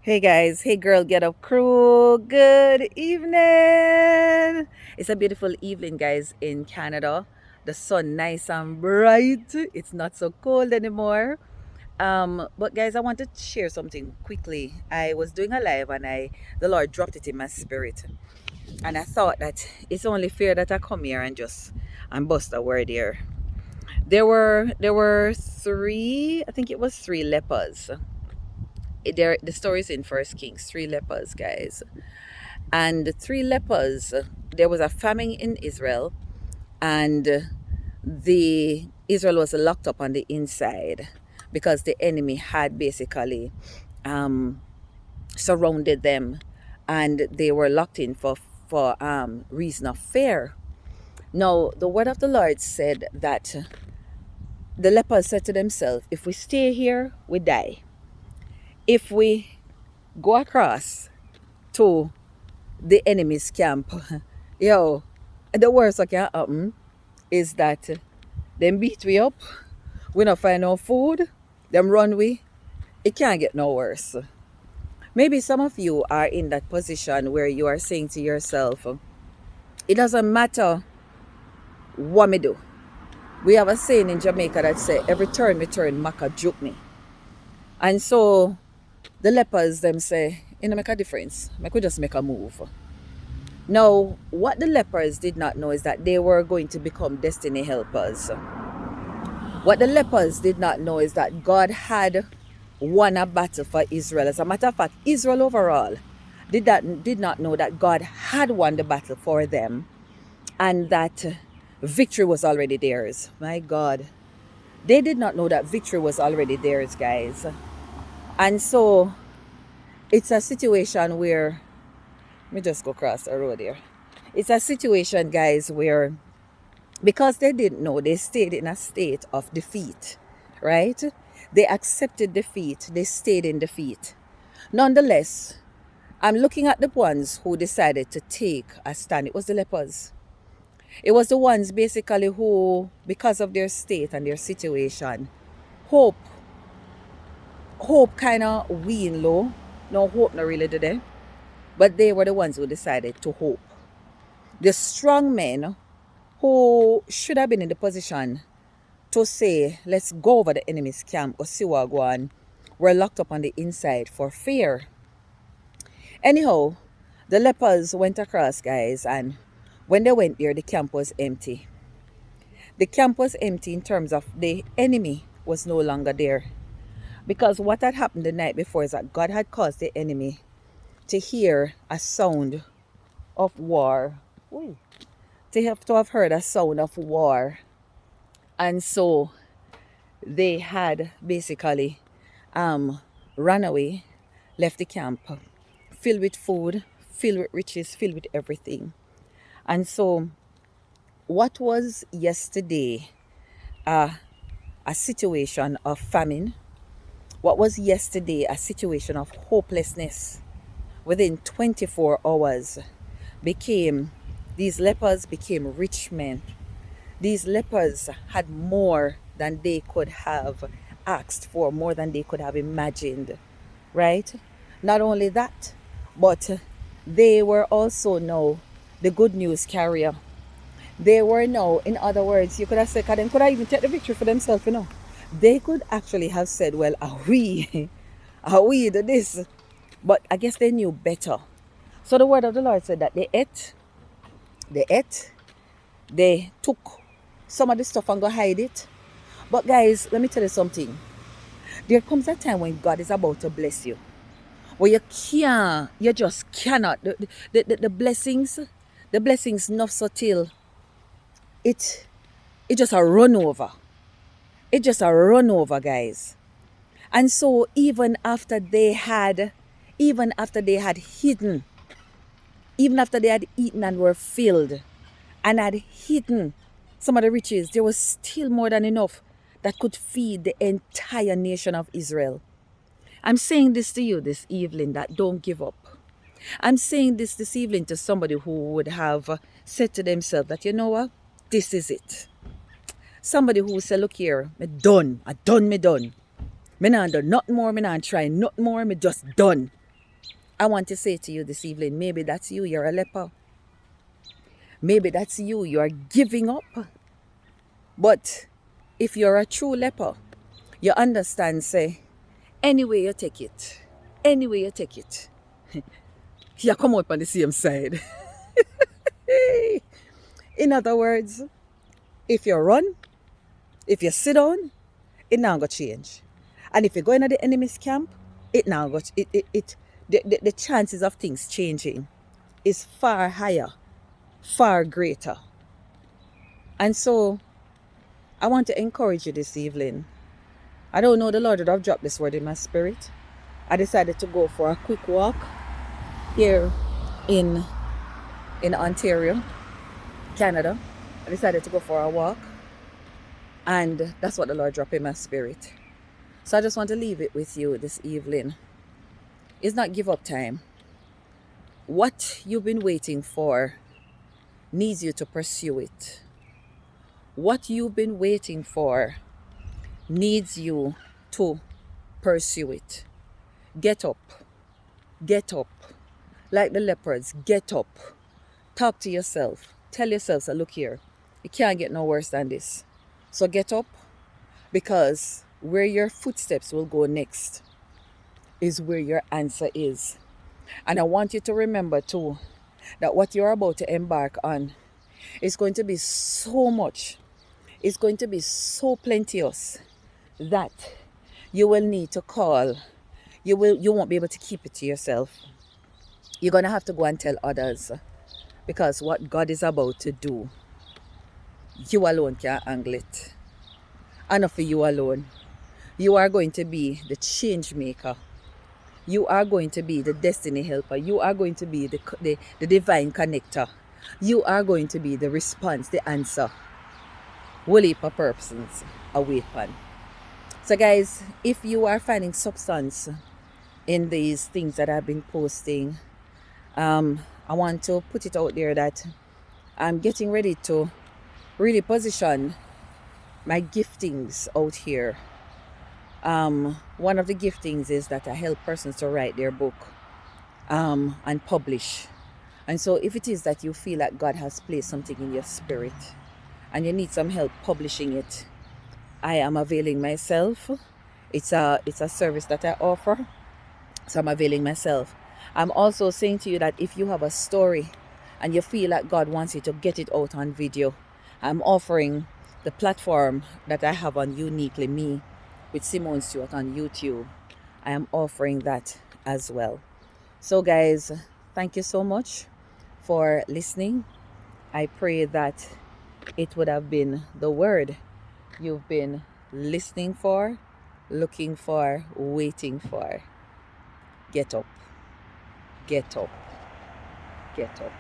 Hey guys, hey girl, get up crew. Good evening. It's a beautiful evening, guys, in Canada. The sun nice and bright. It's not so cold anymore. But guys, I want to share something quickly. I was doing a live and the Lord dropped it in my spirit. And I thought that it's only fair that I come here and bust a word here. There were three, I think it was three lepers. The story is in First Kings, three lepers, guys. And the three lepers, there was a famine in Israel, and the Israel was locked up on the inside because the enemy had basically um, surrounded them, and they were locked in for reason of fear. Now the word of the Lord said that the lepers said to themselves, if we stay here, we die. If we go across to the enemy's camp, yo, the worst that can happen is that them beat we up, we not find no food, them run we. It can't get no worse. Maybe some of you are in that position where you are saying to yourself, it doesn't matter what me do. We have a saying in Jamaica that say, every turn me turn, Maka juke me. And so the lepers them say, it don't make a difference. I could just make a move. Now, what the lepers did not know is that they were going to become destiny helpers. What the lepers did not know is that God had won a battle for Israel. As a matter of fact, Israel overall did not know that God had won the battle for them and that victory was already theirs. My God. They did not know that victory was already theirs, guys. And so it's a situation where, let me just go across the road here. It's a situation, guys, where because they didn't know, they stayed in a state of defeat, right? They accepted defeat, they stayed in defeat. Nonetheless, I'm looking at the ones who decided to take a stand. It was the lepers. It was the ones basically who, because of their state and their situation, hope, hope kind of wean low. No hope, not really today. But they were the ones who decided to hope. The strong men who should have been in the position to say, let's go over the enemy's camp or see what go on, were locked up on the inside for fear. Anyhow, the lepers went across, guys, and when they went there, the camp was empty. The camp was empty in terms of the enemy was no longer there. Because what had happened the night before is that God had caused the enemy to hear a sound of war. Ooh. To have heard a sound of war. And so they had basically run away, left the camp, filled with food, filled with riches, filled with everything. And so what was yesterday a situation of famine, what was yesterday a situation of hopelessness, within 24 hours became, these lepers became rich men. These lepers had more than they could have asked for, more than they could have imagined, right? Not only that, but they were also now the good news carrier. They were now, in other words, you could have said, they could have even take the victory for themselves, you know. They could actually have said, well, are we, are we the this? But I guess they knew better. So the word of the Lord said that they ate, they took some of the stuff and go hide it. But guys, let me tell you something. There comes a time when God is about to bless you. Where you just cannot. The blessings not so till it just a run over. It just a run over, guys. And so even after they had hidden, even after they had eaten and were filled and had hidden some of the riches, there was still more than enough that could feed the entire nation of Israel. I'm saying this to you this evening, that don't give up. I'm saying this evening to somebody who would have said to themselves that, you know what, this is it. Somebody who say, look here, me done. Me not do nothing more, me not try nothing more, me just done. I want to say to you this evening, maybe that's you, you're a leper. Maybe that's you, you're giving up. But if you're a true leper, you understand, say, anyway you take it, anyway you take it, you come out on the same side. In other words, if you run, if you sit down, it now go change. And if you go into the enemy's camp, it now go the chances of things changing is far higher, far greater. And so I want to encourage you this evening. I don't know, the Lord would have dropped this word in my spirit. I decided to go for a quick walk here in Ontario, Canada. I decided to go for a walk, and that's what the Lord dropped in my spirit. So I just want to leave it with you this evening. It's not give up time. What you've been waiting for needs you to pursue it. What you've been waiting for needs you to pursue it. Get up. Get up. Like the leopards, get up. Talk to yourself. Tell yourself, so look here, it can't get no worse than this. So get up, because where your footsteps will go next is where your answer is. And I want you to remember too that what you're about to embark on is going to be so much, it's going to be so plenteous that you will need to call. You won't be able to keep it to yourself. You're going to have to go and tell others, because what God is about to do, you alone can't handle it. And not for you alone. You are going to be the change maker. You are going to be the destiny helper. You are going to be the divine connector. You are going to be the response, the answer. Will heap of persons await upon. So guys, if you are finding substance in these things that I've been posting, I want to put it out there that I'm getting ready to really position my giftings out here. One of the giftings is that I help persons to write their book and publish. And so if it is that you feel that God has placed something in your spirit and you need some help publishing it, I am availing myself. It's a service that I offer, so I'm availing myself. I'm also saying to you that if you have a story and you feel that God wants you to get it out on video, I'm offering the platform that I have on Uniquely Me with Simone Stewart on YouTube. I am offering that as well. So guys, thank you so much for listening. I pray that it would have been the word you've been listening for, looking for, waiting for. Get up. Get up. Get up.